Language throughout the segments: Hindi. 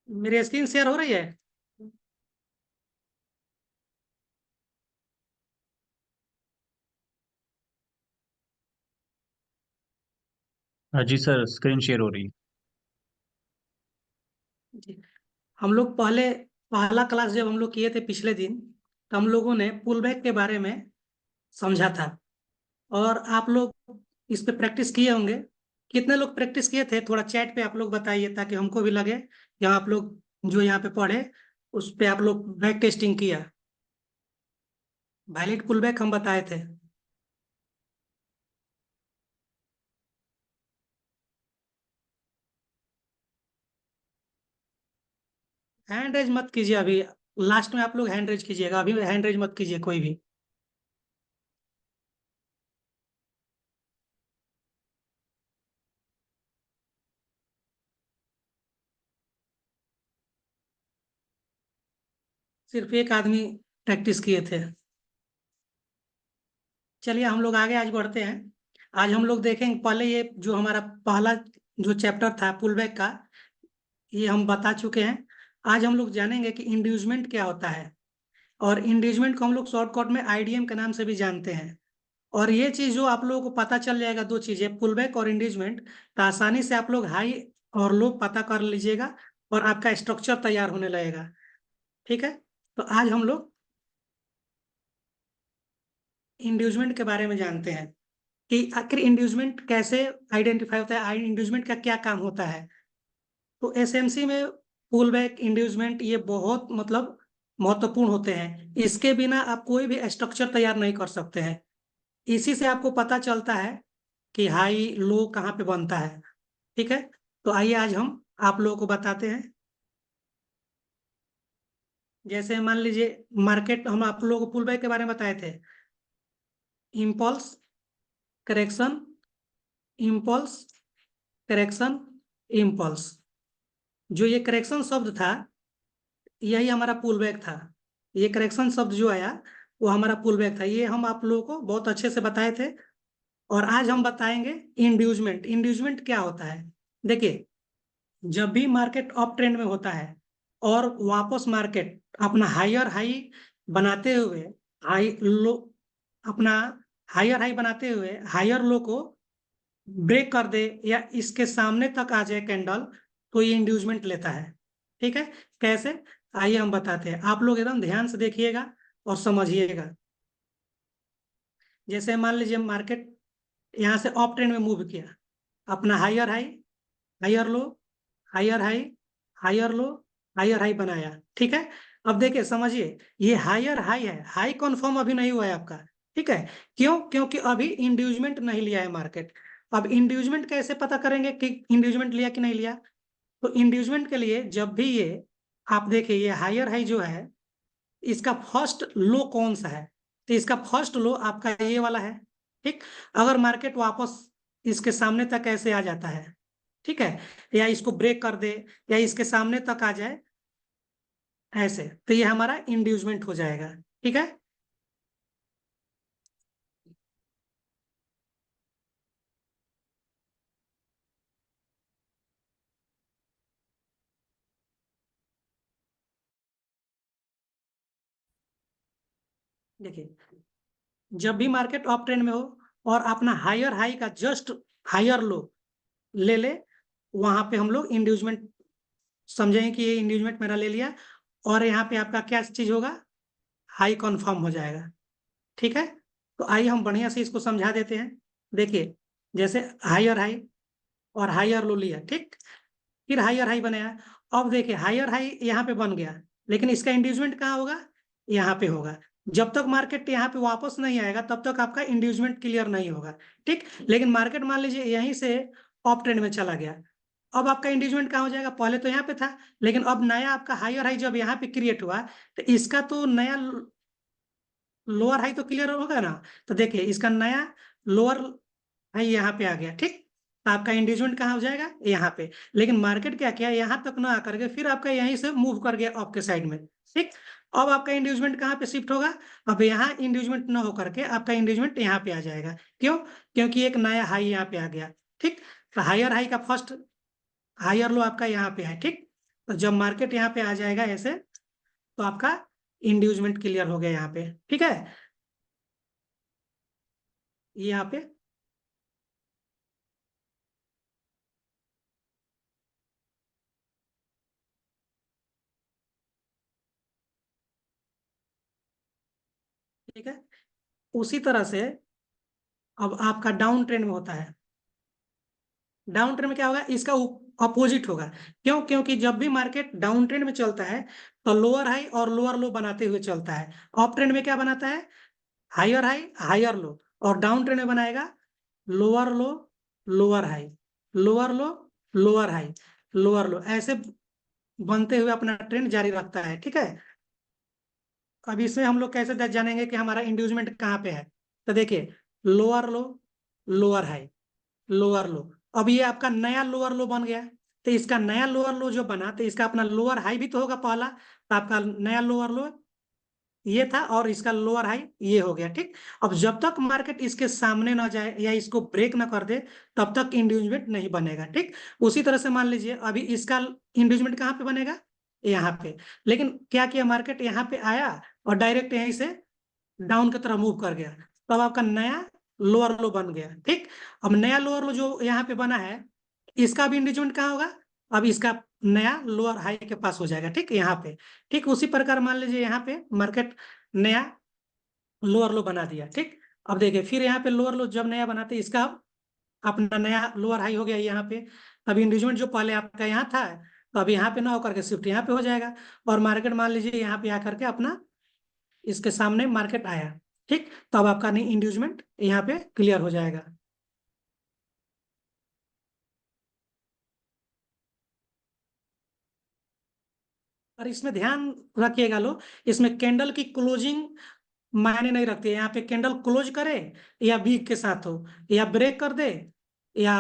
मेरी स्क्रीन शेयर हो रही है? हाँ जी सर, स्क्रीन शेयर हो रही है। जी। हम लोग पहला क्लास जब हम लोग किए थे पिछले दिन, तो हम लोगों ने पुल बैक के बारे में समझा था। और आप लोग इस पे प्रैक्टिस किए होंगे। कितने लोग प्रैक्टिस किए थे, थोड़ा चैट पे आप लोग बताइए, ताकि हमको भी लगे कि हाँ, आप लोग जो यहाँ पे पढ़े उस पे आप लोग बैक टेस्टिंग किया। वैलिड पुल बैक हम बताए थे। हैंड रेज मत कीजिए अभी। लास्ट में आप लोग हैंड रेज कीजिएगा, अभी हैंड रेज मत कीजिए कोई भी। सिर्फ एक आदमी प्रैक्टिस किए थे। चलिए हम लोग आगे आज बढ़ते हैं। आज हम लोग देखेंगे, पहले ये जो हमारा पहला जो चैप्टर था पुल बैक का, ये हम बता चुके हैं। आज हम लोग जानेंगे कि इंड्यूसमेंट क्या होता है। और इंड्यूसमेंट को हम लोग शॉर्टकट में आईडीएम के नाम से भी जानते हैं। और ये चीज जो आप लोगों को पता चल जाएगा, दो चीजें पुल बैक और इंड्यूसमेंट, तो आसानी से आप लोग हाई और लो पता कर लीजिएगा और आपका स्ट्रक्चर तैयार होने लगेगा। ठीक है। तो आज हम लोग इंड्यूसमेंट के बारे में जानते हैं कि आखिर इंड्यूसमेंट कैसे आइडेंटिफाई होता है, इंड्यूसमेंट का क्या काम होता है। तो एसएमसी में पुल बैक इंड्यूसमेंट ये बहुत मतलब महत्वपूर्ण होते हैं। इसके बिना आप कोई भी स्ट्रक्चर तैयार नहीं कर सकते हैं। इसी से आपको पता चलता है कि हाई लो कहाँ पे बनता है। ठीक है। तो आइए आज हम आप लोगों को बताते हैं। जैसे मान लीजिए मार्केट, हम आप लोगों को पुल बैक के बारे में बताए थे। Impulse, correction, impulse, correction, impulse. जो ये करेक्शन शब्द था, यही हमारा पुल बैक था। ये करेक्शन शब्द जो आया वो हमारा पुल बैक था। ये हम आप लोगों को बहुत अच्छे से बताए थे। और आज हम बताएंगे इंड्यूसमेंट। इंड्यूसमेंट क्या होता है? देखिए, जब भी मार्केट अप ट्रेंड में होता है और वापस मार्केट अपना हायर हाई बनाते हुए, हाई लो, अपना हायर हाई बनाते हुए हायर लो को ब्रेक कर दे या इसके सामने तक आ जाए कैंडल, तो ये इंड्यूसमेंट लेता है। ठीक है। कैसे? आइए हम बताते हैं, आप लोग एकदम ध्यान से देखिएगा और समझिएगा। जैसे मान लीजिए मार्केट यहाँ से अप ट्रेंड में मूव किया, अपना higher high, higher low, higher high, higher low, higher high बनाया। ठीक है। अब देखिए समझिए, ये हायर हाई है, हाई कन्फर्म अभी नहीं हुआ है आपका। ठीक है। क्यों? क्योंकि अभी इंड्यूसमेंट नहीं लिया है मार्केट। अब इंड्यूसमेंट कैसे पता करेंगे कि इंड्यूसमेंट लिया कि नहीं लिया? तो इंड्यूसमेंट के लिए जब भी ये, आप देखिए ये हायर हाई जो है, इसका फर्स्ट लो कौन सा है? तो इसका फर्स्ट लो आपका ये वाला है। ठीक। अगर मार्केट वापस इसके सामने तक ऐसे आ जाता है, ठीक है, या इसको ब्रेक कर दे या इसके सामने तक आ जाए ऐसे, तो ये हमारा इंड्यूसमेंट हो जाएगा। ठीक है। देखिए, जब भी मार्केट अप ट्रेंड में हो और अपना हायर हाई का जस्ट हायर लो ले ले, वहां पे हम लोग इंड्यूसमेंट समझेंगे कि ये इंड्यूसमेंट मेरा ले लिया। और यहाँ पे आपका क्या चीज होगा? हाई कंफर्म हो जाएगा। ठीक है। तो आइए हम बढ़िया से इसको समझा देते हैं। देखिए, जैसे हायर हाई और हायर लो लिया, ठीक, फिर हायर हाई बनाया। अब देखिए हायर हाई यहाँ पे बन गया, लेकिन इसका इंड्यूसमेंट कहाँ होगा? यहाँ पे होगा। जब तक मार्केट यहाँ पे वापस नहीं आएगा तब तक आपका इंड्यूसमेंट क्लियर नहीं होगा। ठीक। लेकिन मार्केट मान लीजिए यहीं से अप ट्रेंड में चला गया, अब आपका इंड्यूसमेंट कहाँ हो जाएगा? पहले तो यहाँ पे था, लेकिन अब नया आपका हायर हाई जब यहाँ पे क्रिएट हुआ, तो इसका तो नया लोअर हाई तो क्लियर होगा ना। तो देखिए इसका नया लोअर हाई यहाँ पे आ गया। ठीक। तो आपका इंगेजमेंट कहाँ हो जाएगा? यहाँ पे। लेकिन मार्केट क्या किया, यहाँ तक ना आकर के फिर आपका यहीं से मूव कर गया आपके साइड में। ठीक। अब आपका इंड्यूसमेंट कहाँ पे शिफ्ट होगा? अब यहाँ इंड्यूसमेंट ना होकर के आपका इंड्यूसमेंट यहाँ पे आ जाएगा। क्यों? क्योंकि एक नया हाई यहाँ पे आ गया। ठीक। तो हायर हाई का फर्स्ट हायर लो आपका यहाँ पे है। ठीक। तो जब मार्केट यहाँ पे आ जाएगा ऐसे, तो आपका इंड्यूसमेंट क्लियर हो गया यहाँ पे। ठीक है, ये यहाँ पे ठीक है। उसी तरह से अब आपका डाउन ट्रेंड में होता है। डाउन ट्रेंड में क्या होगा, इसका अपोजिट होगा। क्यों? क्योंकि जब भी मार्केट डाउन ट्रेंड में चलता है तो लोअर हाई और लोअर लो बनाते हुए चलता है। अप ट्रेंड में क्या बनाता है, हायर हाई हायर लो, और डाउन ट्रेंड में बनाएगा लोअर लो लोअर हाई, लोअर लो लोअर हाई, लोअर लो, ऐसे बनते हुए अपना ट्रेंड जारी रखता है। ठीक है, अब इसमें हम लोग कैसे जानेंगे कि हमारा इंड्यूसमेंट कहाँ पे है? तो देखिए, लोअर लो लोअर हाई लोअर लो, अब ये आपका नया लोअर लो बन गया। तो इसका नया लोअर लो जो बना, तो इसका अपना लोअर हाई भी तो होगा पहला, तो आपका नया लोअर लो ये था और इसका लोअर हाई ये हो गया। ठीक, अब जब तक मार्केट इसके सामने ना जाए या इसको ब्रेक ना कर दे, तब तक इंड्यूसमेंट नहीं बनेगा। ठीक, उसी तरह से मान लीजिए अभी इसका इंड्यूसमेंट कहाँ पे बनेगा, यहाँ पे। लेकिन क्या किया, मार्केट यहाँ पे आया और डायरेक्ट यहीं से डाउन की तरफ मूव कर गया, तब आपका नया लोअर लो बन गया। ठीक, अब नया लोअर लो जो यहाँ पे बना है, इसका भी इंगेजमेंट कहाँ होगा, अब इसका नया लोअर हाई के पास हो जाएगा। ठीक, यहाँ पे। ठीक, उसी प्रकार मान लीजिए यहाँ पे मार्केट नया लोअर लो बना दिया। ठीक, अब देखिए फिर यहाँ पे लोअर लो जब नया बनाते इसका अपना नया लोअर हाई हो गया यहाँ पे। अब इंगेजमेंट जो पहले आपका यहाँ था, तो अब यहाँ पे ना होकर के शिफ्ट यहाँ पे हो जाएगा, और मार्केट मान लीजिए यहाँ पे आकर के अपना इसके सामने मार्केट आया। ठीक, तो अब आपका नहीं इंड्यूसमेंट यहाँ पे क्लियर हो जाएगा। और इसमें ध्यान रखिएगा लोग, इसमें कैंडल की क्लोजिंग मायने नहीं रखती है। यहाँ पे कैंडल क्लोज करे या वीक के साथ हो, या ब्रेक कर दे, या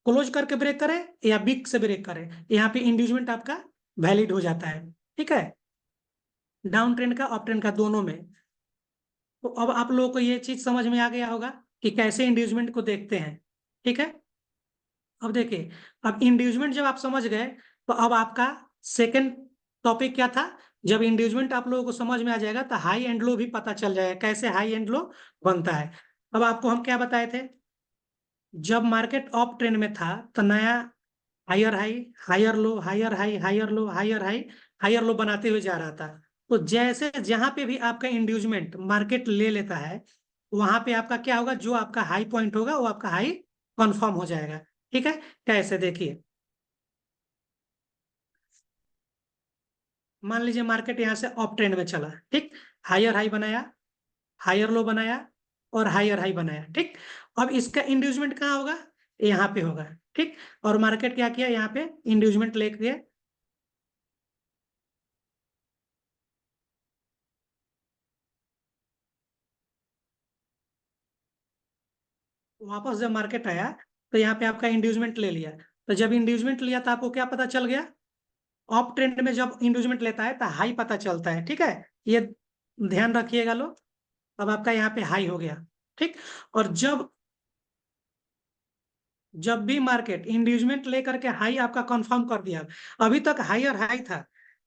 क्लोज करके ब्रेक करे, या वीक से ब्रेक करे, यहाँ पे इंड्यूसमेंट आपका वैलिड हो जाता है। ठीक है, डाउन ट्रेंड का अप ट्रेंड का दोनों में। तो अब आप लोगों को ये चीज समझ में आ गया होगा कि कैसे इंड्यूसमेंट को देखते हैं। ठीक है, अब देखिए, अब इंड्यूसमेंट जब आप समझ गए, तो अब आपका सेकंड टॉपिक क्या था। जब इंड्यूसमेंट आप लोगों को समझ में आ जाएगा, तो हाई एंड लो भी पता चल जाएगा कैसे हाई एंड लो बनता है। अब आपको हम क्या बताए थे, जब मार्केट अप ट्रेंड में था तो नया higher high higher low higher high higher low higher high higher low बनाते हुए जा रहा था। तो जैसे जहां पे भी आपका इंड्यूसमेंट मार्केट ले लेता है, वहां पे आपका क्या होगा, जो आपका हाई पॉइंट होगा वो आपका हाई कंफर्म हो जाएगा। ठीक है, कैसे देखिए, मान लीजिए मार्केट यहाँ से अप ट्रेंड में चला। ठीक, हायर हाई बनाया, हायर लो बनाया, और हायर हाई बनाया। ठीक, अब इसका इंड्यूसमेंट कहाँ होगा, यहाँ पे होगा। ठीक, और मार्केट क्या किया, यहाँ पे इंड्यूसमेंट लेके वापस जब मार्केट आया, तो यहाँ पे आपका इंड्यूसमेंट ले लिया। तो जब इंड्यूसमेंट लिया तो आपको क्या पता चल गया, अप ट्रेंड में जब इंड्यूसमेंट लेता है तो हाई पता चलता है। ठीक है, ये ध्यान रखिएगा लोग। अब आपका यहाँ पे हाई हो गया। ठीक, और जब जब भी मार्केट इंड्यूसमेंट लेकर के हाई आपका कंफर्म कर दिया, अभी तक हाई और हाई था,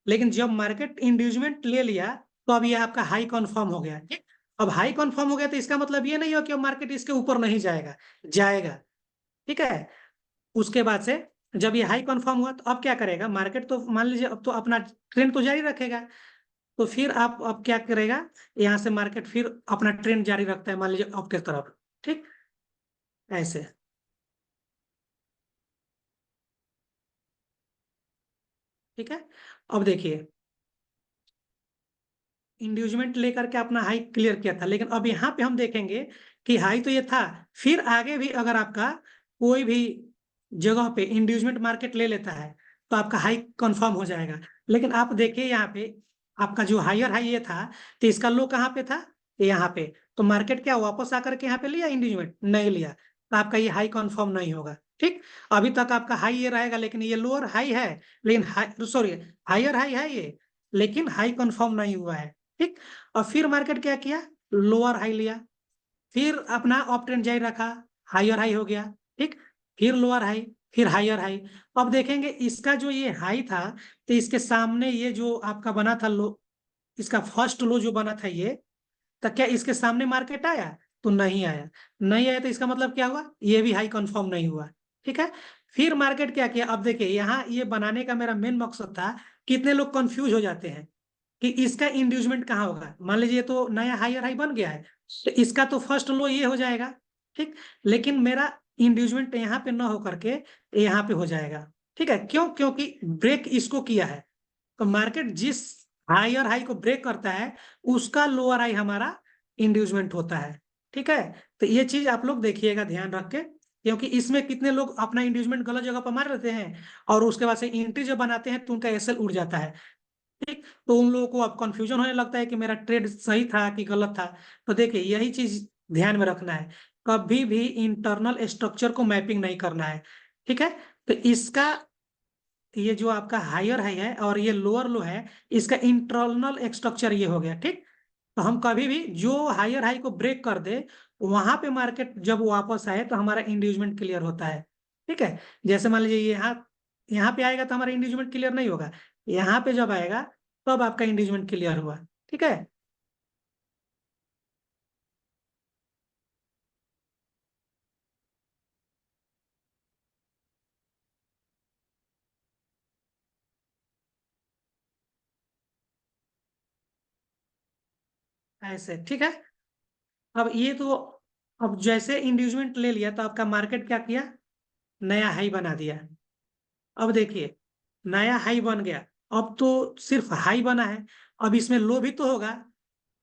लेकिन जब मार्केट इंड्यूसमेंट ले लिया, तो अब ये आपका हाई कंफर्म हो गया। ठीक, अब हाई कंफर्म हो गया तो इसका मतलब ये नहीं हो कि मार्केट इसके ऊपर नहीं जाएगा, जाएगा। ठीक है, उसके बाद से जब ये हाई कंफर्म हुआ, तो अब क्या करेगा मार्केट, तो मान लीजिए अब तो अपना ट्रेंड तो जारी रखेगा। तो फिर आप अब क्या करेगा, यहाँ से मार्केट फिर अपना ट्रेंड जारी रखता है, मान लीजिए अप की तरफ। ठीक, ऐसे। ठीक है, अब देखिए, इंड्यूसमेंट लेकर के अपना हाई क्लियर किया था, लेकिन अब यहाँ पे हम देखेंगे कि हाई तो ये था, फिर आगे भी अगर आपका कोई भी जगह पे इंड्यूसमेंट मार्केट ले लेता है, तो आपका हाई कंफर्म हो जाएगा। लेकिन आप देखिए यहाँ पे आपका जो हायर हाई ये था, तो इसका लो कहाँ पे था, यहाँ पे। तो मार्केट क्या वापस आकर के यहाँ पे लिया इंड्यूसमेंट, नहीं लिया, तो आपका ये हाई कंफर्म नहीं होगा। ठीक, अभी तक आपका हाई ये रहेगा, लेकिन ये लोअर हाई है, लेकिन हाई सॉरी हायर हाई है ये, लेकिन हाई कंफर्म नहीं हुआ है। ठीक, और फिर मार्केट क्या किया, लोअर हाई लिया, फिर अपना अप ट्रेंड जारी रखा, हायर हाई हो गया। ठीक, फिर लोअर हाई, फिर हायर हाई। अब देखेंगे इसका जो ये हाई था, तो इसके सामने ये जो आपका बना था लो, इसका फर्स्ट लो जो बना था ये, तो क्या इसके सामने मार्केट आया? तो नहीं आया। नहीं आया तो इसका मतलब क्या हुआ? ये भी हाई कंफर्म नहीं हुआ। ठीक है। फिर मार्केट क्या किया? अब देखिए यहाँ ये बनाने का मेरा मेन मकसद था, कितने लोग कंफ्यूज हो जाते हैं कि इसका इंड्यूसमेंट कहाँ होगा। मान लीजिए ये तो नया हायर हाई बन गया है, तो इसका तो फर्स्ट लो ये हो जाएगा। ठीक। लेकिन मेरा इंड्यूसमेंट यहाँ पे ना होकर के यहाँ पे हो जाएगा। ठीक है, क्यों? क्योंकि ब्रेक इसको किया है। तो मार्केट जिस हायर हाई को ब्रेक करता है, उसका लोअर हाई हमारा इंड्यूसमेंट होता है। ठीक है। तो ये चीज आप लोग देखिएगा ध्यान रख के, क्योंकि इसमें कितने लोग अपना इंड्यूसमेंट गलत जगह पर मार लेते हैं, और उसके बाद से एंट्री जब बनाते हैं तो उनका एसएल उड़ जाता है। ठीक। तो उन लोगों को अब कंफ्यूजन होने लगता है कि मेरा ट्रेड सही था कि गलत था। तो देखिए यही चीज ध्यान में रखना है, कभी भी इंटरनल स्ट्रक्चर को मैपिंग नहीं करना है। ठीक है। तो इसका ये जो आपका हायर हाई है और ये लोअर लो है, इसका इंटरनल स्ट्रक्चर ये हो गया। ठीक। तो हम कभी भी जो हायर हाई को ब्रेक कर दे, वहां पे मार्केट जब वापस आए तो हमारा इंड्यूसमेंट क्लियर होता है। ठीक है। जैसे मान लीजिए यहाँ यहाँ पे आएगा तो हमारा इंड्यूसमेंट क्लियर नहीं होगा, यहाँ पे जब आएगा तब आपका इंड्यूसमेंट क्लियर हुआ। ठीक है। ऐसे ठीक है। अब ये तो, अब जैसे इंड्यूसमेंट ले लिया तो आपका मार्केट क्या किया? नया हाई बना दिया। अब देखिए नया हाई बन गया, अब तो सिर्फ हाई बना है, अब इसमें लो भी तो होगा,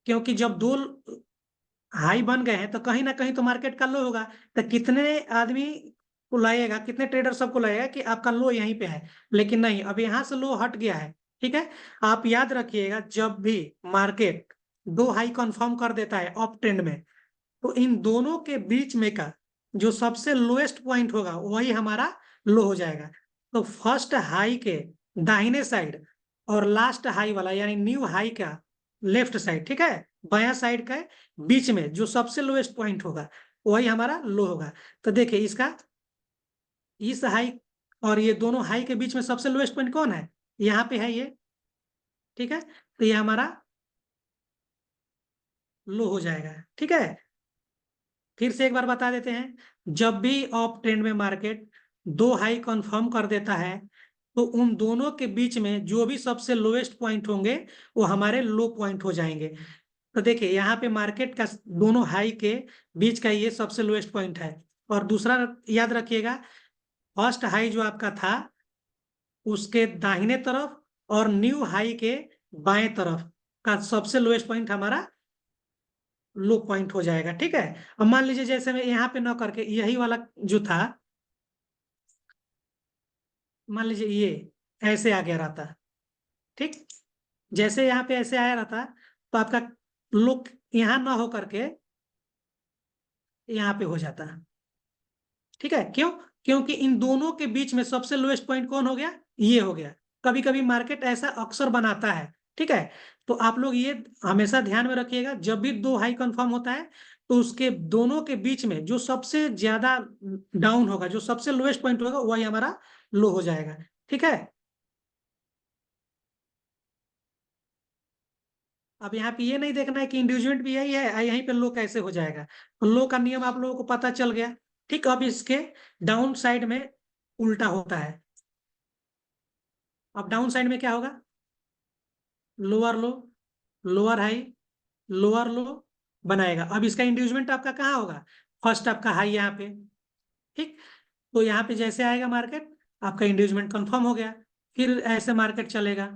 क्योंकि जब दो हाई बन गए हैं तो कहीं ना कहीं तो मार्केट का लो होगा। तो कितने आदमी को लाएगा, कितने ट्रेडर सबको लाएगा कि आपका लो यहीं पे है? लेकिन नहीं, अब यहाँ से लो हट गया है। ठीक है। आप याद रखिएगा, जब भी मार्केट दो हाई कंफर्म कर देता है अप ट्रेंड में, तो इन दोनों के बीच में का जो सबसे लोएस्ट पॉइंट होगा वही हमारा लो हो जाएगा। तो फर्स्ट हाई के दाहिने साइड और लास्ट हाई वाला यानी न्यू हाई का लेफ्ट साइड, ठीक है, बायां साइड का बीच में जो सबसे लोएस्ट पॉइंट होगा वही हमारा लो होगा। तो देखिए इसका, इस हाई और ये दोनों हाई के बीच में सबसे लोएस्ट पॉइंट कौन है? यहाँ पे है ये। ठीक है। तो ये हमारा लो हो जाएगा। ठीक है। फिर से एक बार बता देते हैं, जब भी अप ट्रेंड में मार्केट दो हाई कंफर्म कर देता है, तो उन दोनों के बीच में जो भी सबसे लोएस्ट पॉइंट होंगे वो हमारे लो पॉइंट हो जाएंगे। तो देखिए यहाँ पे मार्केट का दोनों हाई के बीच का ये सबसे लोएस्ट पॉइंट है। और दूसरा याद रखिएगा, फर्स्ट हाई जो आपका था उसके दाहिने तरफ और न्यू हाई के बाएं तरफ का सबसे लोएस्ट पॉइंट हमारा लो पॉइंट हो जाएगा। ठीक है। अब मान लीजिए जैसे मैं यहाँ पे न करके यही वाला जो था, मान लीजिए ये ऐसे आ गया रहता। ठीक। जैसे यहाँ पे ऐसे आया रहता, तो आपका लो यहाँ ना हो करके यहाँ पे हो जाता। ठीक है। क्यों? क्योंकि इन दोनों के बीच में सबसे लोएस्ट पॉइंट कौन हो गया? ये हो गया। कभी कभी मार्केट ऐसा अक्सर बनाता है। ठीक है। तो आप लोग ये हमेशा ध्यान में रखिएगा, जब भी दो हाई कंफर्म होता है तो उसके दोनों के बीच में जो सबसे ज्यादा डाउन होगा, जो सबसे लोएस्ट पॉइंट होगा, वही हमारा लो हो जाएगा। ठीक है। अब यहाँ पे ये नहीं देखना है कि इंडिविजुअल भी यही है, यहीं पे लो कैसे हो जाएगा। तो लो का नियम आप लोगों को पता चल गया। ठीक। अब इसके डाउन साइड में उल्टा होता है। अब डाउन साइड में क्या होगा? लोअर लो, लोअर हाई, लोअर लो बनाएगा। अब इसका इंड्यूसमेंट आपका कहाँ होगा? फर्स्ट आपका हाई यहाँ पे। ठीक। तो यहाँ पे जैसे आएगा मार्केट, आपका इंड्यूसमेंट कंफर्म हो गया। फिर ऐसे मार्केट चलेगा।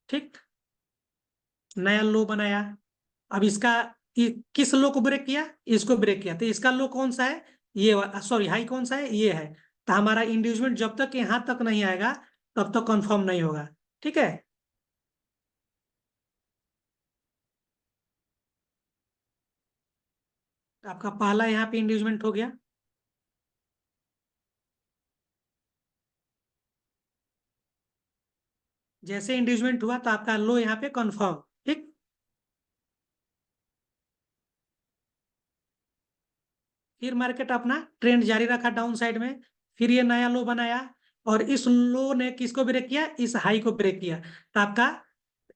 ठीक। नया लो बनाया। अब इसका किस लो को ब्रेक किया? इसको ब्रेक किया। तो इसका लो कौन सा है? ये, सॉरी हाई कौन सा है? ये है। तो हमारा इंड्यूसमेंट जब तक यहाँ तक नहीं आएगा तब तक कंफर्म नहीं होगा। ठीक है। आपका पहला यहाँ पे इंड्यूसमेंट हो गया। जैसे इंड्यूसमेंट हुआ तो आपका लो यहाँ पे कंफर्म। ठीक। फिर मार्केट अपना ट्रेंड जारी रखा डाउन साइड में। फिर ये नया लो बनाया और इस लो ने किसको ब्रेक किया, इस हाई को ब्रेक किया। तो आपका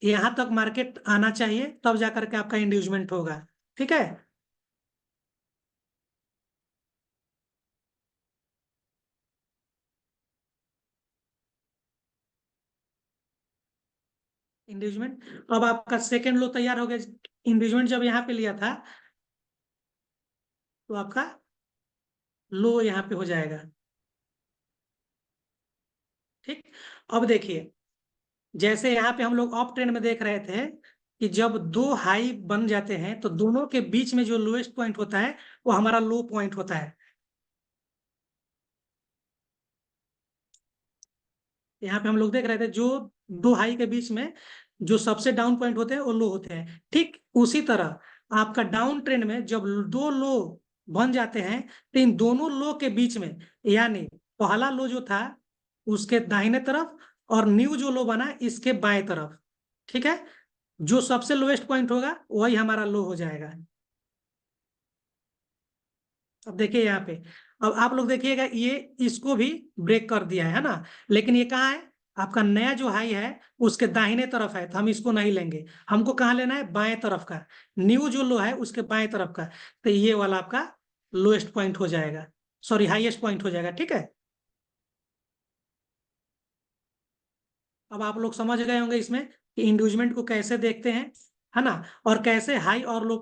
यहां तक मार्केट आना चाहिए, तब जाकर के आपका इंड्यूसमेंट होगा। ठीक है, इंड्यूसमेंट। अब आपका सेकेंड लो तैयार हो गया। इंड्यूसमेंट जब यहाँ पे लिया था तो आपका लो यहाँ पे हो जाएगा। ठीक, अब देखिए, जैसे यहाँ पे हम लोग ऑफ ट्रेंड में देख रहे थे कि जब दो हाई बन जाते हैं तो दोनों के बीच में जो लोएस्ट पॉइंट होता है वो हमारा लो पॉइंट होता है। यहाँ पे हम लोग देख रहे थे जो दो हाई के बीच में जो सबसे डाउन पॉइंट होते हैं वो लो होते हैं। ठीक उसी तरह आपका डाउन ट्रेंड में जब दो लो बन जाते हैं तो इन दोनों लो के बीच में, यानी पहला लो जो था उसके दाहिने तरफ और न्यू जो लो बना इसके बाएं तरफ, ठीक है, जो सबसे लोएस्ट पॉइंट होगा वही हमारा लो हो जाएगा। अब देखिए यहाँ पे, अब आप लोग देखिएगा ये इसको भी ब्रेक कर दिया है ना, लेकिन ये कहाँ है, आपका नया जो हाई है उसके दाहिने तरफ है, तो हम इसको नहीं लेंगे। हमको कहाँ लेना है, बाएं तरफ का। न्यू जो लो है उसके बाएं तरफ का, तो ये वाला आपका लोएस्ट पॉइंट हो जाएगा, सॉरी हाईएस्ट पॉइंट हो जाएगा। ठीक है, अब आप लोग समझ गए होंगे इसमें कि इंड्यूसमेंट को कैसे देखते हैं, है ना, और कैसे हाई और लो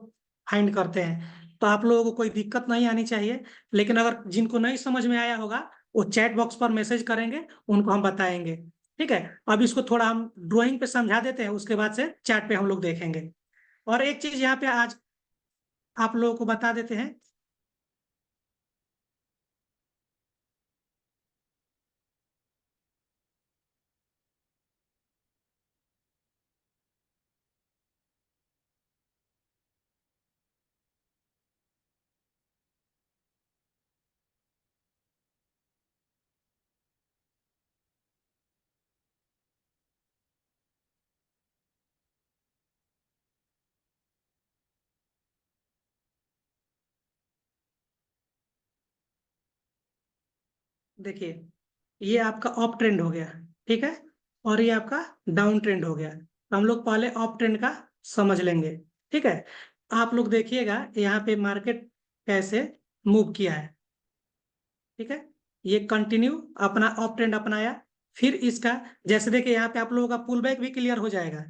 फाइंड करते हैं। तो आप लोगों को कोई दिक्कत नहीं आनी चाहिए, लेकिन अगर जिनको नहीं समझ में आया होगा वो चैट बॉक्स पर मैसेज करेंगे, उनको हम बताएंगे। ठीक है, अब इसको थोड़ा हम ड्राइंग पे समझा देते हैं, उसके बाद से चैट पे हम लोग देखेंगे। और एक चीज यहाँ पे आज आप लोगों को बता देते हैं। देखिए, ये आपका अप ट्रेंड हो गया, ठीक है, और ये आपका डाउन ट्रेंड हो गया। तो हम लोग पहले अप ट्रेंड का समझ लेंगे। ठीक है, आप लोग देखिएगा यहाँ पे मार्केट कैसे मूव किया है। ठीक है, ये कंटिन्यू अपना अप ट्रेंड अपनाया, फिर इसका जैसे देखिए यहाँ पे आप लोगों का पुल बैक भी क्लियर हो जाएगा।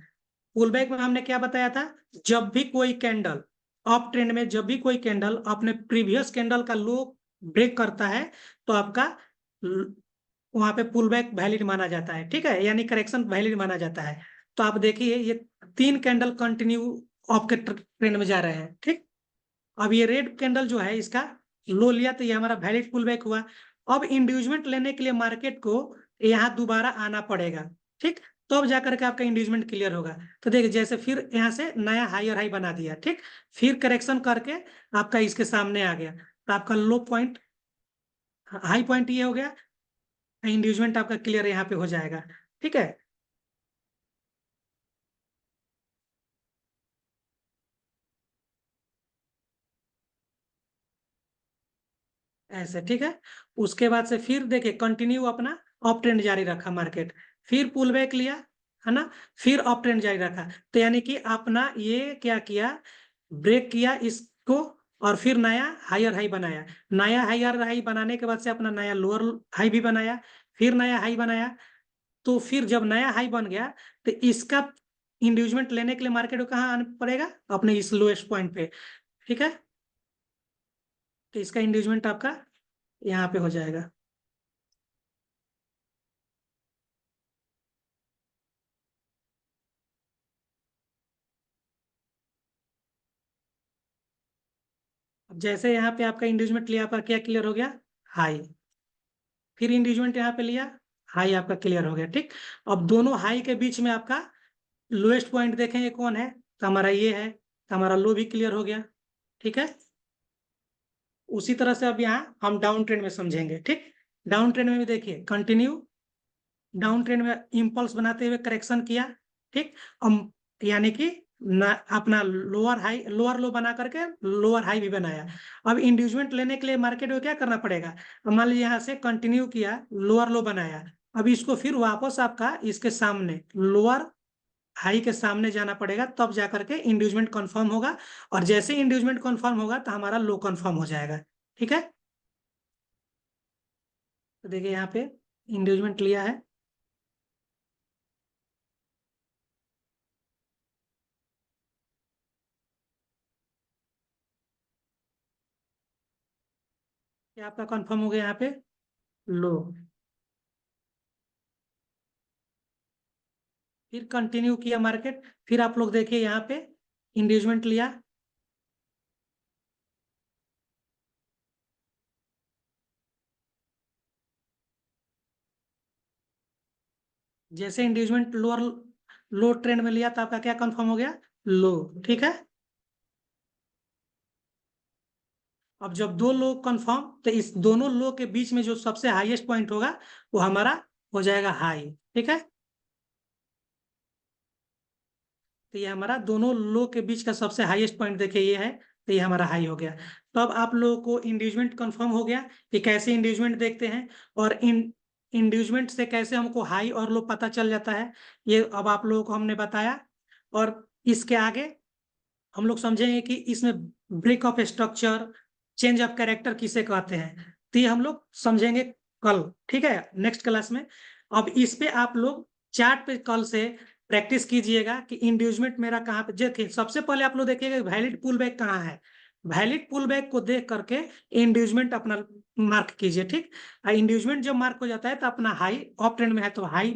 पुल बैक में हमने क्या बताया था, जब भी कोई कैंडल अप ट्रेंड में, जब भी कोई कैंडल अपने प्रीवियस कैंडल का लो ब्रेक करता है तो आपका वहां पे पुल बैक वैलिड माना जाता है। ठीक है, यानी करेक्शन वैलिड माना जाता है। तो आप देखिए ये तीन कैंडल कंटिन्यू अप के ट्रेंड में जा रहे हैं। ठीक, अब ये रेड कैंडल जो है इसका लो लिया तो ये हमारा वैलिड पुल बैक हुआ। अब इंड्यूसमेंट लेने के लिए मार्केट को यहाँ दोबारा आना पड़ेगा। ठीक, तो अब जाकर के आपका इंड्यूसमेंट क्लियर होगा। तो देखिए जैसे फिर यहाँ से नया हाई और हाई बना दिया, ठीक, फिर करेक्शन करके आपका इसके सामने आ गया, तो आपका लो पॉइंट, हाई पॉइंट ये हो गया, इंड्यूसमेंट आपका क्लियर यहाँ पे हो जाएगा। ठीक है, ऐसे। ठीक है, उसके बाद से फिर देखिए कंटिन्यू अपना अप ट्रेंड जारी रखा मार्केट, फिर पुल बैक लिया, है ना, फिर अप ट्रेंड जारी रखा। तो यानी कि अपना ये क्या किया, ब्रेक किया इसको, और फिर नया हायर हाई बनाया। नया हायर हाई बनाने के बाद से अपना नया लोअर हाई भी बनाया, फिर नया हाई बनाया। तो फिर जब नया हाई बन गया तो इसका इंड्यूसमेंट लेने के लिए मार्केट को कहाँ आना पड़ेगा, अपने इस लोएस्ट पॉइंट पे। ठीक है, तो इसका इंड्यूसमेंट आपका यहाँ पे हो जाएगा। अब जैसे यहाँ पे आपका इंड्यूसमेंट लिया, आपका क्या क्लियर हो गया, हाई, फिर इंड्यूसमेंट यहाँ पे लिया, हाई आपका क्लियर हो गया। ठीक, अब दोनों हाई के बीच में आपका लोएस्ट पॉइंट देखेंगे कौन है, तो हमारा ये है, तो हमारा लो भी क्लियर हो गया। ठीक है, उसी तरह से अब यहाँ हम डाउन ट्रेंड में समझेंगे। ठीक, डाउन ट्रेंड में भी देखिए कंटिन्यू डाउन ट्रेंड में इम्पल्स बनाते हुए करेक्शन किया। ठीक, यानी कि ना अपना लोअर हाई लोअर लो बना करके लोअर हाई भी बनाया। अब इंड्यूसमेंट लेने के लिए मार्केट में क्या करना पड़ेगा? अब मान लीजिए यहाँ से कंटिन्यू किया, लोअर लो बनाया, अब इसको फिर वापस आपका इसके सामने लोअर हाई के सामने जाना पड़ेगा, तब जा करके इंड्यूसमेंट कंफर्म होगा। और जैसे इंड्यूसमेंट कंफर्म होगा तो हमारा लो कंफर्म हो जाएगा। ठीक है, तो देखिए यहाँ पे इंड्यूसमेंट लिया है। ये आपका कंफर्म हो गया यहाँ पे लो। फिर कंटिन्यू किया मार्केट, फिर आप लोग देखिए यहाँ पे इंड्यूसमेंट लिया। जैसे इंड्यूसमेंट लोअर लो ट्रेंड में लिया तो आपका क्या कंफर्म हो गया? लो। ठीक है, अब जब दो लो कंफर्म, तो इस दोनों लो के बीच में जो सबसे हाईएस्ट पॉइंट होगा वो हमारा हो जाएगा हाई। ठीक है, तो ये हमारा दोनों लो के बीच का सबसे हाईएस्ट पॉइंट देखिए ये है, तो ये हमारा हाई हो गया। तो अब आप लोगों को इंड्यूसमेंट कंफर्म हो गया कि कैसे इंड्यूसमेंट देखते हैं, और इन इंड्यूसमेंट से कैसे हमको हाई और लो पता चल जाता है, ये अब आप लोगों को हमने बताया। और इसके आगे हम लोग समझेंगे कि इसमें break of structure, change of character किसे कहते हैं, तो ये हम लोग समझेंगे कल। ठीक है, नेक्स्ट क्लास में। अब इस पे आप लोग चार्ट पे कल से प्रैक्टिस कीजिएगा कि इंड्यूसमेंट मेरा कहाँ पे। देखिए सबसे पहले आप लोग देखिएगा वैलिड पुल बैक कहाँ है। वैलिड पुल बैक को देख करके इंड्यूसमेंट अपना मार्क कीजिए। ठीक, इंड्यूसमेंट जब मार्क हो जाता है तो अपना हाई ऑफ ट्रेंड में है तो हाई,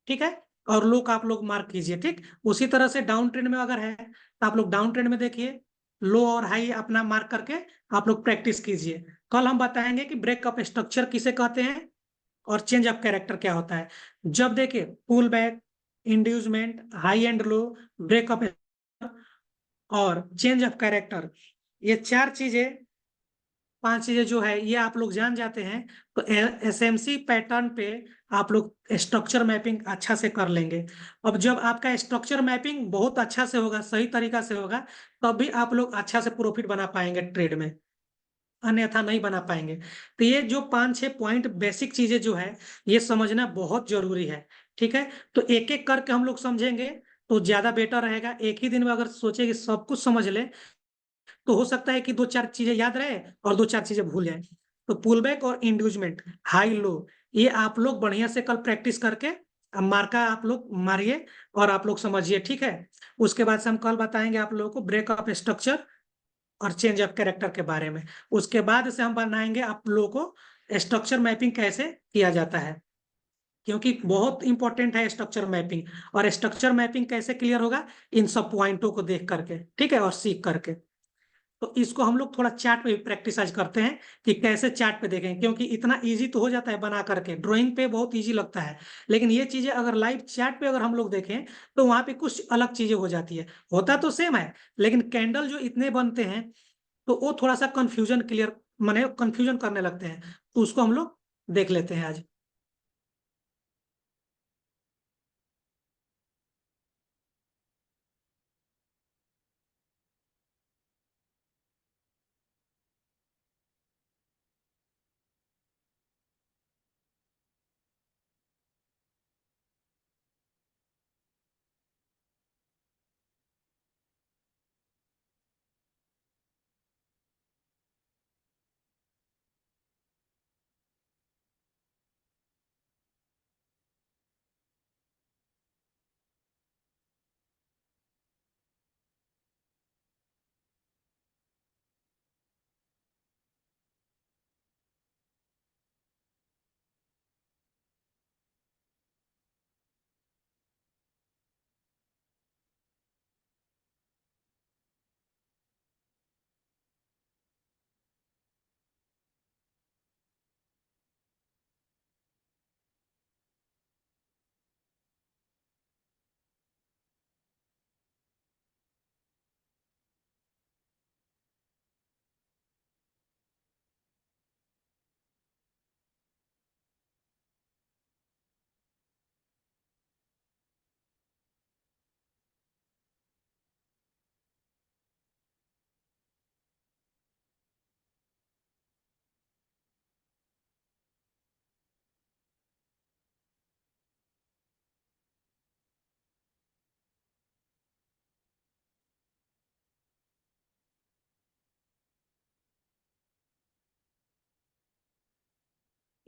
ठीक है, और लो का आप लोग मार्क कीजिए। ठीक, उसी तरह से डाउन ट्रेंड में अगर है तो आप लोग डाउन ट्रेंड में देखिए, लो और हाई अपना मार्क करके आप लोग प्रैक्टिस कीजिए। कल हम बताएंगे कि ब्रेकअप स्ट्रक्चर किसे कहते हैं और चेंज ऑफ कैरेक्टर क्या होता है। जब देखिए pull back, inducement, high and low, breakup और चेंज ऑफ कैरेक्टर, ये चार चीजें, पांच चीजें जो है ये आप लोग जान जाते हैं, तो एसएमसी पैटर्न पे आप लोग स्ट्रक्चर मैपिंग अच्छा से कर लेंगे। अब जब आपका स्ट्रक्चर मैपिंग बहुत अच्छा से होगा, सही तरीका से होगा, तब भी आप लोग अच्छा से प्रॉफिट बना पाएंगे ट्रेड में, अन्यथा नहीं बना पाएंगे। तो ये जो पांच छह पॉइंट बेसिक चीजें जो है ये समझना बहुत जरूरी है। ठीक है, तो एक एक करके हम लोग समझेंगे तो ज्यादा बेटर रहेगा। एक ही दिन में अगर सोचे कि सब कुछ समझ ले तो हो सकता है कि दो चार चीजें याद रहे और दो चार चीजें भूल जाए। तो पुल बैक और इंड्यूसमेंट, हाई लो, ये आप लोग बढ़िया से कल प्रैक्टिस करके अब मार्का आप लोग मारिए और आप लोग समझिए। ठीक है, उसके बाद से हम कल बताएंगे आप लोगों को ब्रेक ऑफ स्ट्रक्चर और चेंज ऑफ कैरेक्टर के बारे में। उसके बाद से हम बनाएंगे आप लोगों को स्ट्रक्चर मैपिंग कैसे किया जाता है, क्योंकि बहुत इंपॉर्टेंट है स्ट्रक्चर मैपिंग। और स्ट्रक्चर मैपिंग कैसे क्लियर होगा? इन सब पॉइंटों को देख करके, ठीक है, और सीख करके। तो इसको हम लोग थोड़ा चार्ट पे भी प्रैक्टिस आज करते हैं कि कैसे चार्ट पे देखें, क्योंकि इतना इजी तो हो जाता है बना करके, ड्राइंग पे बहुत इजी लगता है, लेकिन ये चीजें अगर लाइव चार्ट पे अगर हम लोग देखें तो वहां पे कुछ अलग चीजें हो जाती है। होता तो सेम है, लेकिन कैंडल जो इतने बनते हैं तो वो थोड़ा सा कंफ्यूजन क्लियर, माने कंफ्यूजन करने लगते हैं, तो उसको हम लोग देख लेते हैं आज।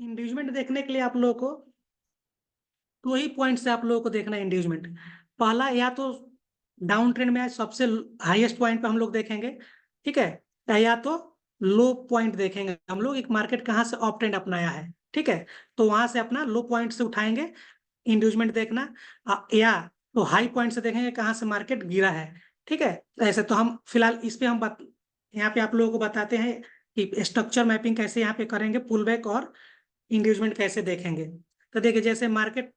इंड्यूसमेंट देखने के लिए आप लोगों को दो ही पॉइंट से आप लोगों को देखना है इंड्यूसमेंट। पहला, या तो डाउन ट्रेंड में सबसे हाईएस्ट पॉइंट पे हम लोग देखेंगे, ठीक है, या तो लो पॉइंट देखेंगे हम लोग, एक मार्केट कहाँ से अप ट्रेंड अपनाया है, ठीक है, तो वहां से अपना लो पॉइंट से उठाएंगे इंड्यूसमेंट देखना, या तो हाई पॉइंट से देखेंगे कहाँ से मार्केट गिरा है, ठीक है। ऐसे तो हम फिलहाल इस पे यहाँ पे आप लोगों को बताते हैं कि स्ट्रक्चर मैपिंग कैसे यहाँ पे करेंगे, पुल बैक और इंड्यूसमेंट कैसे देखेंगे। तो देखिए, जैसे मार्केट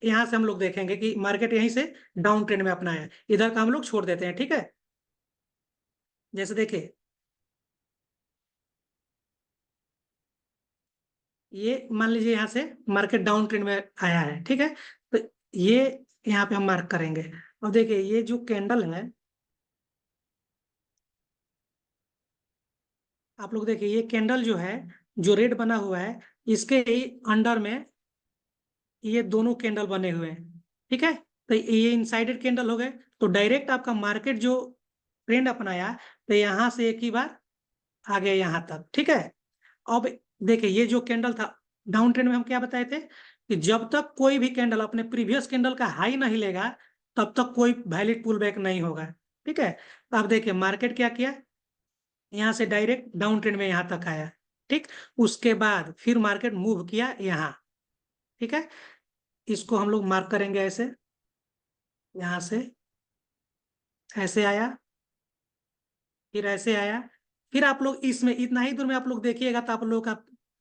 यहाँ से हम लोग देखेंगे कि मार्केट यहीं से डाउन ट्रेंड में अपना है, इधर का हम लोग छोड़ देते हैं, ठीक है। जैसे देखिए, ये मान लीजिए यहाँ से मार्केट डाउन ट्रेंड में आया है, ठीक है, तो ये यहाँ पे हम मार्क करेंगे। अब देखिए, ये जो कैंडल है, आप लोग देखिए, ये कैंडल जो है, जो रेड बना हुआ है, इसके ही अंडर में ये दोनों कैंडल बने हुए हैं, ठीक है, तो ये इनसाइडेड कैंडल हो गए। तो डायरेक्ट आपका मार्केट जो ट्रेंड अपनाया, तो यहाँ से एक ही बार आ गया यहाँ तक, ठीक है। अब देखिए, ये जो कैंडल था डाउन ट्रेंड में, हम क्या बताए थे कि जब तक कोई भी कैंडल अपने प्रीवियस कैंडल का हाई नहीं लेगा, तब तक कोई वैलिड पुल बैक नहीं होगा, ठीक है। अब देखिए, मार्केट क्या किया, यहाँ से डायरेक्ट डाउन ट्रेंड में यहाँ तक आया, ठीक। उसके बाद फिर मार्केट मूव किया यहाँ, ठीक है, इसको हम लोग मार्क करेंगे ऐसे, यहाँ से ऐसे आया, फिर ऐसे आया, फिर आप लोग इसमें इतना ही दूर में आप लोग देखिएगा तो आप लोगों का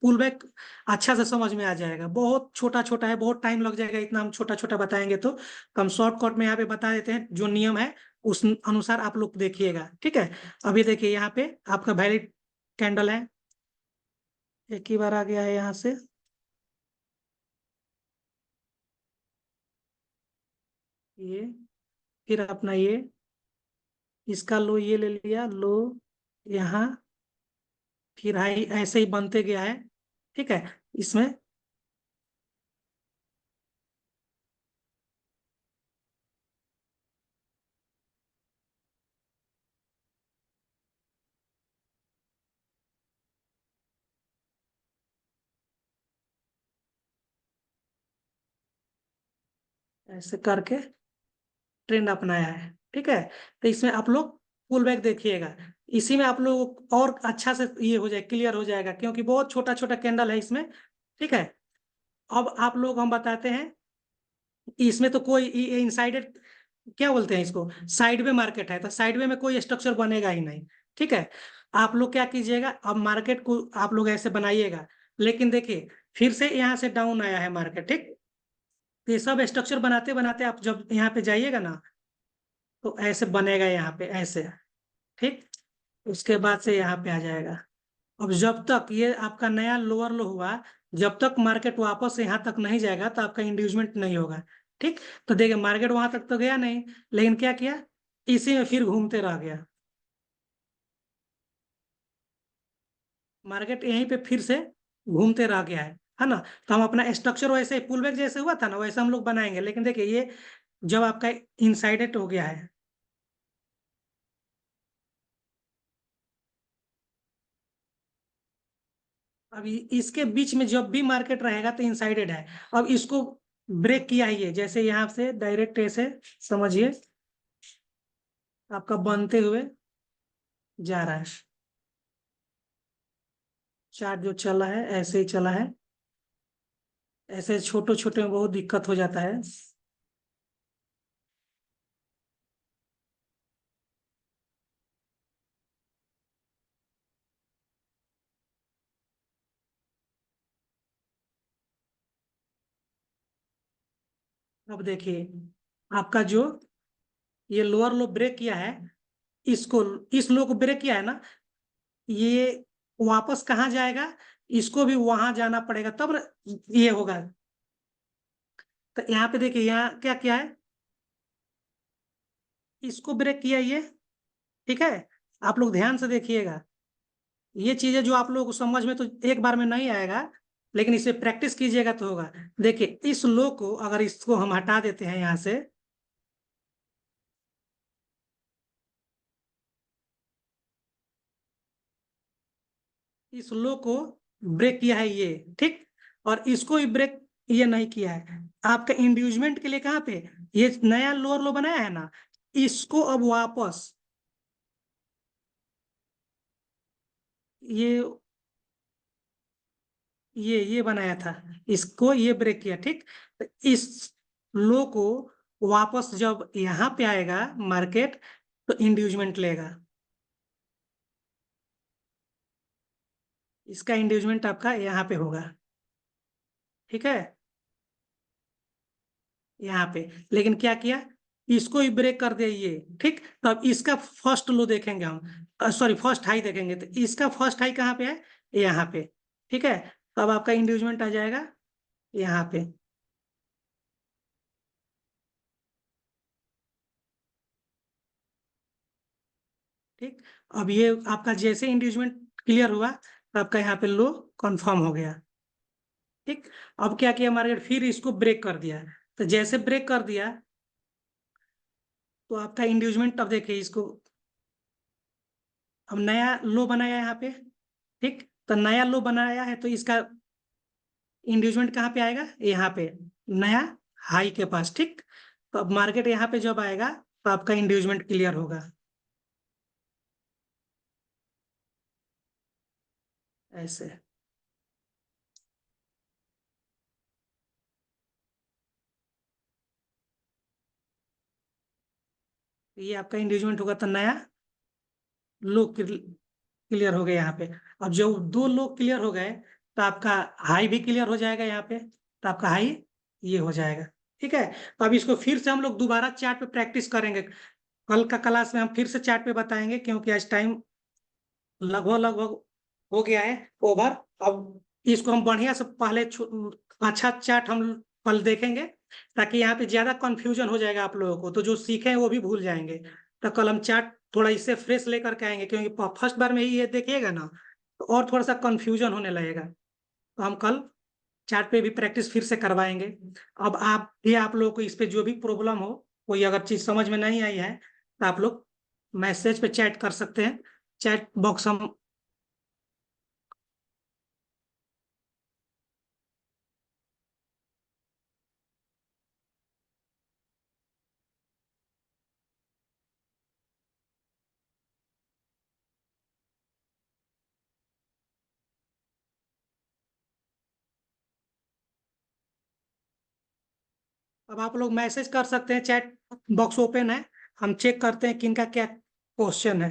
पुल बैक अच्छा से समझ में आ जाएगा। बहुत छोटा छोटा है, बहुत टाइम लग जाएगा, इतना हम छोटा छोटा बताएंगे तो हम शॉर्टकट में यहाँ पे बता देते हैं, जो नियम है उस अनुसार आप लोग देखिएगा, ठीक है। अभी देखिए, यहाँ पे आपका वैलिड कैंडल है, एक ही बार आ गया है यहाँ से, ये, फिर अपना ये, इसका लो ये ले लिया, लो यहाँ, फिर हाई ऐसे ही बनते गया है, ठीक है। इसमें ऐसे करके ट्रेंड अपनाया है, ठीक है। तो इसमें आप लोग पुल बैक देखिएगा, इसी में आप लोग और अच्छा से ये हो जाए, क्लियर हो जाएगा, क्योंकि बहुत छोटा छोटा कैंडल है इसमें, ठीक है। अब आप लोग हम बताते हैं, इसमें तो कोई इनसाइडेड, क्या बोलते हैं इसको, साइड वे मार्केट है, तो साइड वे में कोई स्ट्रक्चर बनेगा ही नहीं, ठीक है। आप लोग क्या कीजिएगा, अब मार्केट को आप लोग ऐसे बनाइएगा, लेकिन देखिए, फिर से यहाँ से डाउन आया है मार्केट, ठीक। तो ये सब स्ट्रक्चर बनाते बनाते आप जब यहाँ पे जाइएगा ना, तो ऐसे बनेगा यहाँ पे ऐसे, ठीक। उसके बाद से यहाँ पे आ जाएगा। अब जब तक ये आपका नया लोअर लो हुआ, जब तक मार्केट वापस यहाँ तक नहीं जाएगा तो आपका इंड्यूसमेंट नहीं होगा, ठीक। तो देखिए, मार्केट वहां तक तो गया नहीं, लेकिन क्या किया, इसी में फिर घूमते रह गया, मार्केट यहीं पे फिर से घूमते रह गया है ना। तो हम अपना स्ट्रक्चर वैसे पुल बैक जैसे हुआ था ना, वैसे हम लोग बनाएंगे, लेकिन देखिए, ये जब आपका इनसाइडेड हो गया है, अभी इसके बीच में जब भी मार्केट रहेगा तो इनसाइडेड है। अब इसको ब्रेक किया ही है, जैसे यहाँ से डायरेक्ट ऐसे समझिए, आपका बनते हुए जा रहा है, चार्ट जो चला है ऐसे ही चला है, ऐसे छोटे छोटे में बहुत दिक्कत हो जाता है। अब देखिए, आपका जो ये लोअर लो ब्रेक किया है, इसको, इस लो को ब्रेक किया है ना, ये वापस कहाँ जाएगा, इसको भी वहां जाना पड़ेगा तब ये होगा। तो यहाँ पे देखिए, यहाँ क्या क्या है, इसको ब्रेक किया ये, ठीक है। आप लोग ध्यान से देखिएगा, ये चीजें जो आप लोगों को समझ में तो एक बार में नहीं आएगा, लेकिन इसे प्रैक्टिस कीजिएगा तो होगा। देखिए, इस लो को अगर इसको हम हटा देते हैं यहाँ से, इस लो को ब्रेक किया है ये, ठीक। और इसको भी ब्रेक ये नहीं किया है। आपका इंड्यूसमेंट के लिए कहाँ पे ये नया लोअर लो बनाया है ना, इसको अब वापस ये ये बनाया था, इसको ये ब्रेक किया, ठीक। तो इस लो को वापस जब यहाँ पे आएगा मार्केट, तो इंड्यूसमेंट लेगा। इसका इंड्यूसमेंट आपका यहाँ पे होगा, ठीक है, यहाँ पे। लेकिन क्या किया, इसको ही ब्रेक कर दिया ये, ठीक। तो अब इसका फर्स्ट लो देखेंगे हम, सॉरी फर्स्ट हाई देखेंगे, तो इसका फर्स्ट हाई कहाँ पे है, यहाँ पे, ठीक है। तो अब आपका इंड्यूसमेंट आ जाएगा यहाँ पे, ठीक। अब ये आपका जैसे इंड्यूसमेंट क्लियर हुआ, तो आपका यहाँ पे लो कंफर्म हो गया, ठीक। अब क्या किया मार्केट, फिर इसको ब्रेक कर दिया। तो जैसे ब्रेक कर दिया, तो आपका इंड्यूसमेंट, अब देखिए इसको, अब नया लो बनाया यहाँ पे, ठीक। तो नया लो बनाया है, तो इसका इंड्यूसमेंट कहाँ पे आएगा, यहाँ पे नया हाई के पास, ठीक। तो अब मार्केट यहाँ पे जब आएगा, तो आपका इंड्यूसमेंट क्लियर होगा, ऐसे। ये आपका इंड्यूसमेंट होगा, तो नया लो क्लियर हो गया यहाँ पे। अब जो दो लो क्लियर हो गए, तो आपका हाई भी क्लियर हो जाएगा यहाँ पे, तो आपका हाई ये हो जाएगा, ठीक है। तो अब इसको फिर से हम लोग दोबारा चार्ट पे प्रैक्टिस करेंगे। कल का क्लास में हम फिर से चार्ट पे बताएंगे, क्योंकि आज टाइम लगभग लगभग हो गया है ओवर। अब इसको हम बढ़िया से पहले अच्छा चार्ट हम कल देखेंगे, ताकि यहाँ पे ज्यादा कंफ्यूजन हो जाएगा आप लोगों को, तो जो सीखे हैं वो भी भूल जाएंगे। तो कल हम चार्ट थोड़ा इससे फ्रेश लेकर के आएंगे, क्योंकि फर्स्ट बार में ही ये देखिएगा ना, तो और थोड़ा सा कंफ्यूजन होने लगेगा। तो हम कल चार्ट पे भी प्रैक्टिस फिर से करवाएंगे। अब आप लोगों को इस पे जो भी प्रॉब्लम हो, कोई अगर चीज समझ में नहीं आई है, तो आप लोग मैसेज पे चैट कर सकते हैं, चैट बॉक्स हम। अब आप लोग मैसेज कर सकते हैं, चैट बॉक्स ओपन है, हम चेक करते हैं किनका क्या क्वेश्चन है।